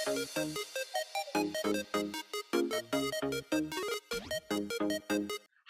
Hi,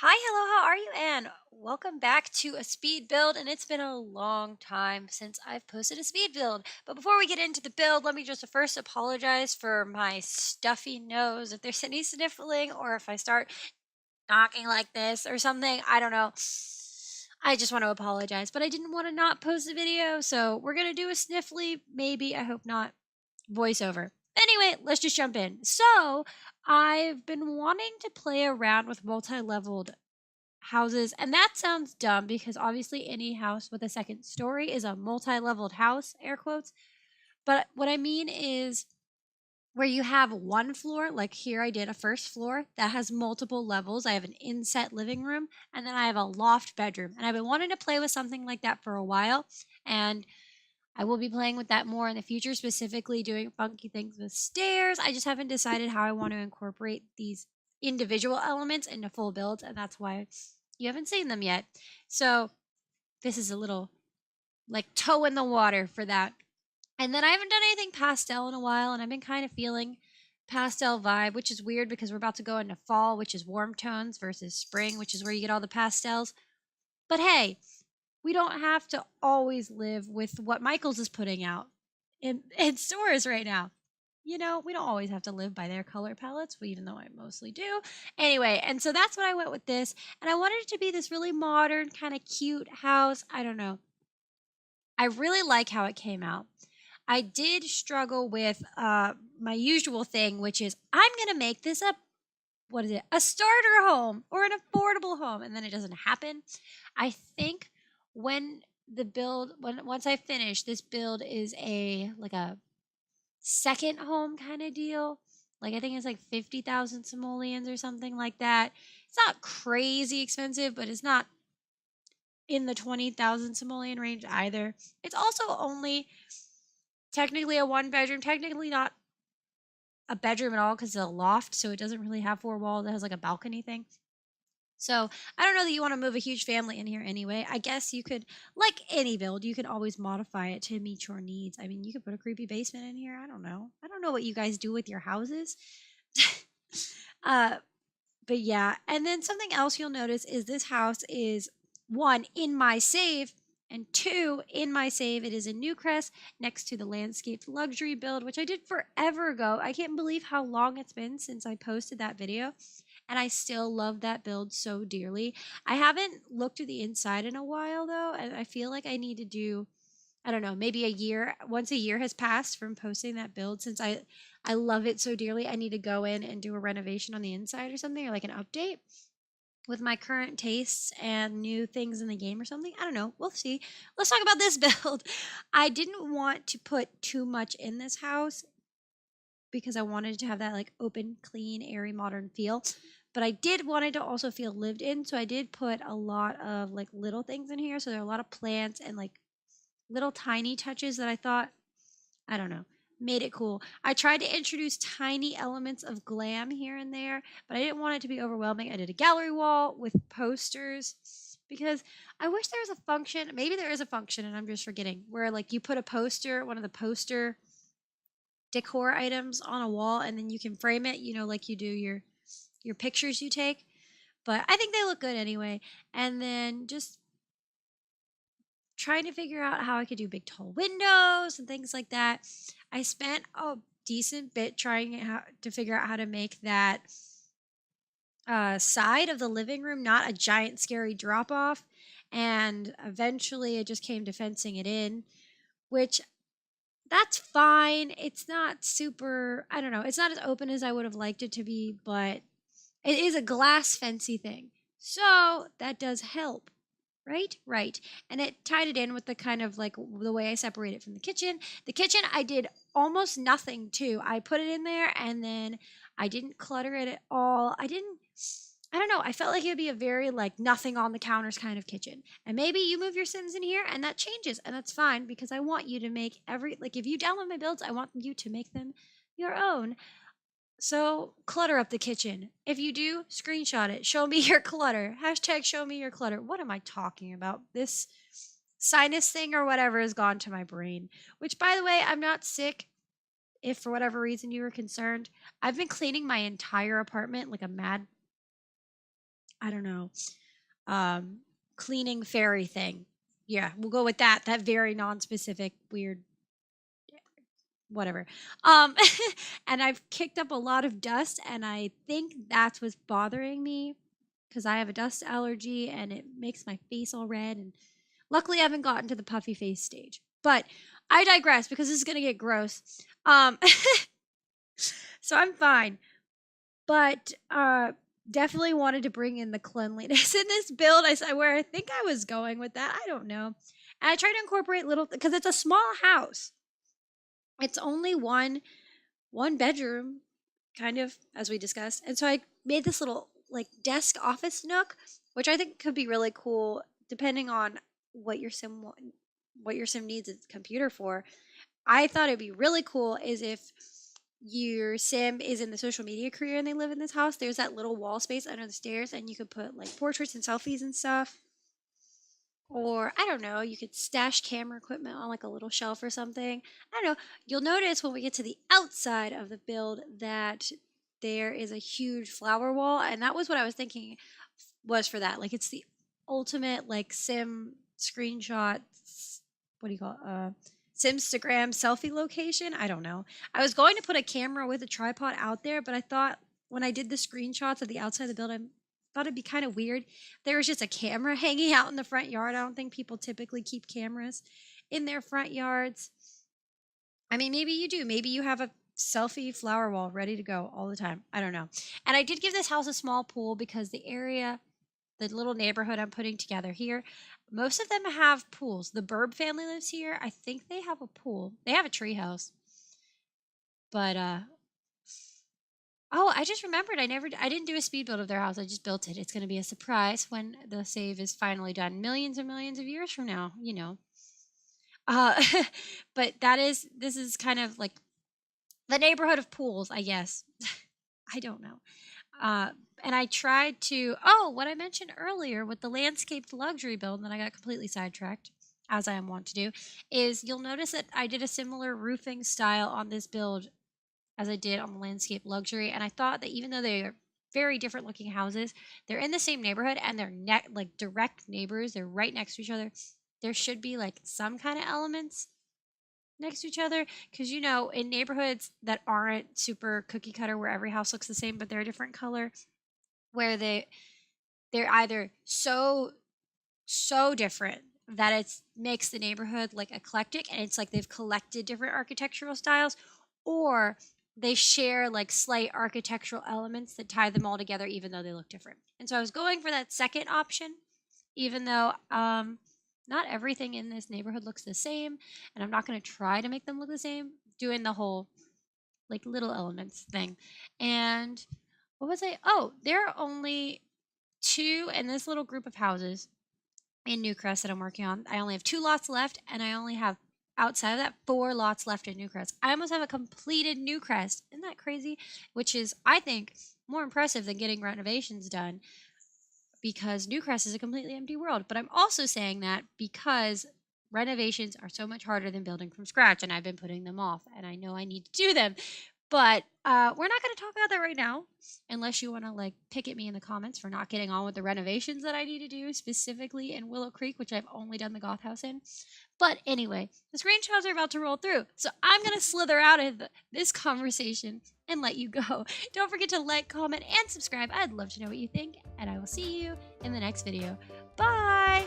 hello, how are you? And welcome back to a speed build. And it's been a long time since I've posted a speed build. But before we get into the build, let me just first apologize for my stuffy nose. If there's any sniffling or if I start talking like this or something, I don't know. I just want to apologize, but I didn't want to not post a video. So we're going to do a sniffly, maybe, I hope not, voiceover. Anyway, let's just jump in. So, I've been wanting to play around with multi-leveled houses, and that sounds dumb because obviously any house with a second story is a multi-leveled house, air quotes. But what I mean is where you have one floor, like here I did a first floor that has multiple levels. I have an inset living room, and then I have a loft bedroom. And I've been wanting to play with something like that for a while, and I will be playing with that more in the future, specifically doing funky things with stairs. I just haven't decided how I want to incorporate these individual elements into full builds, and that's why you haven't seen them yet. So, this is a little like toe in the water for that. And then I haven't done anything pastel in a while, and I've been kind of feeling pastel vibe, which is weird because we're about to go into fall, which is warm tones, versus spring, which is where you get all the pastels. But hey, we don't have to always live with what Michaels is putting out in stores right now. You know, we don't always have to live by their color palettes, even though I mostly do. Anyway, and so that's what I went with this. And I wanted it to be this really modern, kind of cute house. I don't know. I really like how it came out. I did struggle with my usual thing, which is I'm going to make this what is it? A starter home or an affordable home. And then it doesn't happen. I think when once I finish, this build is a second home kind of deal. Like I think it's like 50,000 simoleons or something like that. It's not crazy expensive, but it's not in the 20,000 simoleon range either. It's also only technically a one bedroom, technically not a bedroom at all because it's a loft, so it doesn't really have four walls. It has like a balcony thing. So I don't know that you want to move a huge family in here anyway. I guess you could, like any build, you can always modify it to meet your needs. I mean, you could put a creepy basement in here. I don't know. I don't know what you guys do with your houses. uh, but yeah. And then something else you'll notice is this house is one in my save. And two, in my save, it is in Newcrest next to the landscaped luxury build, which I did forever ago. I can't believe how long it's been since I posted that video, and I still love that build so dearly. I haven't looked at the inside in a while though, and I feel like I need to do, I don't know, maybe a year, once a year has passed from posting that build, since I love it so dearly. I need to go in and do a renovation on the inside or something, or like an update with my current tastes and new things in the game or something. I don't know. We'll see. Let's talk about this build. I didn't want to put too much in this house because I wanted to have that like open, clean, airy, modern feel. But I did want it to also feel lived in. So I did put a lot of like little things in here. So there are a lot of plants and like little tiny touches that I thought, I don't know, made it cool. I tried to introduce tiny elements of glam here and there, but I didn't want it to be overwhelming. I did a gallery wall with posters because I wish there was a function, maybe there is a function and I'm just forgetting, where like you put a poster, one of the poster decor items on a wall and then you can frame it, you know, like you do your pictures you take. But I think they look good anyway. And then just trying to figure out how I could do big tall windows and things like that. I spent a decent bit trying to figure out how to make that side of the living room not a giant scary drop off. And eventually it just came to fencing it in, which that's fine. It's not super, I don't know, it's not as open as I would have liked it to be, but it is a glass fancy thing. So that does help. Right? Right. And it tied it in with the kind of like the way I separate it from the kitchen. The kitchen, I did almost nothing to. I put it in there and then I didn't clutter it at all. I don't know. I felt like it would be a very like nothing on the counters kind of kitchen. And maybe you move your Sims in here and that changes. And that's fine because I want you to make like if you download my builds, I want you to make them your own. So clutter up the kitchen. If you do, screenshot it. Show me your clutter. Hashtag show me your clutter. What am I talking about? This sinus thing or whatever has gone to my brain. Which, by the way, I'm not sick. if for whatever reason you were concerned. I've been cleaning my entire apartment like a mad, I don't know, um, cleaning fairy thing. Yeah, we'll go with that. That very non-specific, weird, whatever. Um, and I've kicked up a lot of dust, and I think that's what's bothering me because I have a dust allergy and it makes my face all red. And luckily, I haven't gotten to the puffy face stage. But I digress because this is gonna get gross. Um, so I'm fine. But definitely wanted to bring in the cleanliness in this build. Where I think I was going with that. I don't know. And I try to incorporate little because it's a small house. It's only one bedroom, kind of, as we discussed. And so I made this little like desk office nook, which I think could be really cool depending on what your sim what your sim needs its computer for. I thought it'd be really cool is if your sim is in the social media career and they live in this house, there's that little wall space under the stairs and you could put like portraits and selfies and stuff. Or I don't know, you could stash camera equipment on like a little shelf or something. I don't know. You'll notice when we get to the outside of the build that there is a huge flower wall, and that was what I was thinking was for that. Like it's the ultimate like sim screenshot. What do you call it? Simstagram selfie location. I don't know. I was going to put a camera with a tripod out there, but I thought when I did the screenshots of the outside of the building, thought it'd be kind of weird. There was just a camera hanging out in the front yard. I don't think people typically keep cameras in their front yards. I mean, maybe you do. Maybe you have a selfie flower wall ready to go all the time. I don't know. And I did give this house a small pool because the area, the little neighborhood I'm putting together here, most of them have pools. The Burb family lives here. I think they have a pool. They have a tree house. But oh, I just remembered I didn't do a speed build of their house. I just built it. It's going to be a surprise when the save is finally done millions and millions of years from now, you know. Uh but this is kind of like the neighborhood of pools, I guess. I don't know. Uh and I tried to what I mentioned earlier with the landscaped luxury build that I got completely sidetracked as I am wont to do is you'll notice that I did a similar roofing style on this build as I did on the landscape luxury. And I thought that even though they are very different looking houses, they're in the same neighborhood and they're like direct neighbors. They're right next to each other. There should be like some kind of elements next to each other because you know in neighborhoods that aren't super cookie cutter where every house looks the same but they're a different color where they're either so different that it makes the neighborhood like eclectic and it's like they've collected different architectural styles or they share like slight architectural elements that tie them all together even though they look different. And so I was going for that second option even though not everything in this neighborhood looks the same and I'm not going to try to make them look the same doing the whole like little elements thing. And what was I? Oh, there are only two in this little group of houses in Newcrest that I'm working on. I only have 2 lots left, and I only have outside of that 4 lots left in Newcrest. I almost have a completed Newcrest. Isn't that crazy? Which is, I think, more impressive than getting renovations done because Newcrest is a completely empty world. But I'm also saying that because renovations are so much harder than building from scratch, and I've been putting them off, and I know I need to do them. But we're not going to talk about that right now, unless you want to like pick at me in the comments for not getting on with the renovations that I need to do, specifically in Willow Creek, which I've only done the goth house in. But anyway, the screenshots are about to roll through, so I'm going to slither out of this conversation and let you go. Don't forget to like, comment, and subscribe. I'd love to know what you think, and I will see you in the next video. Bye!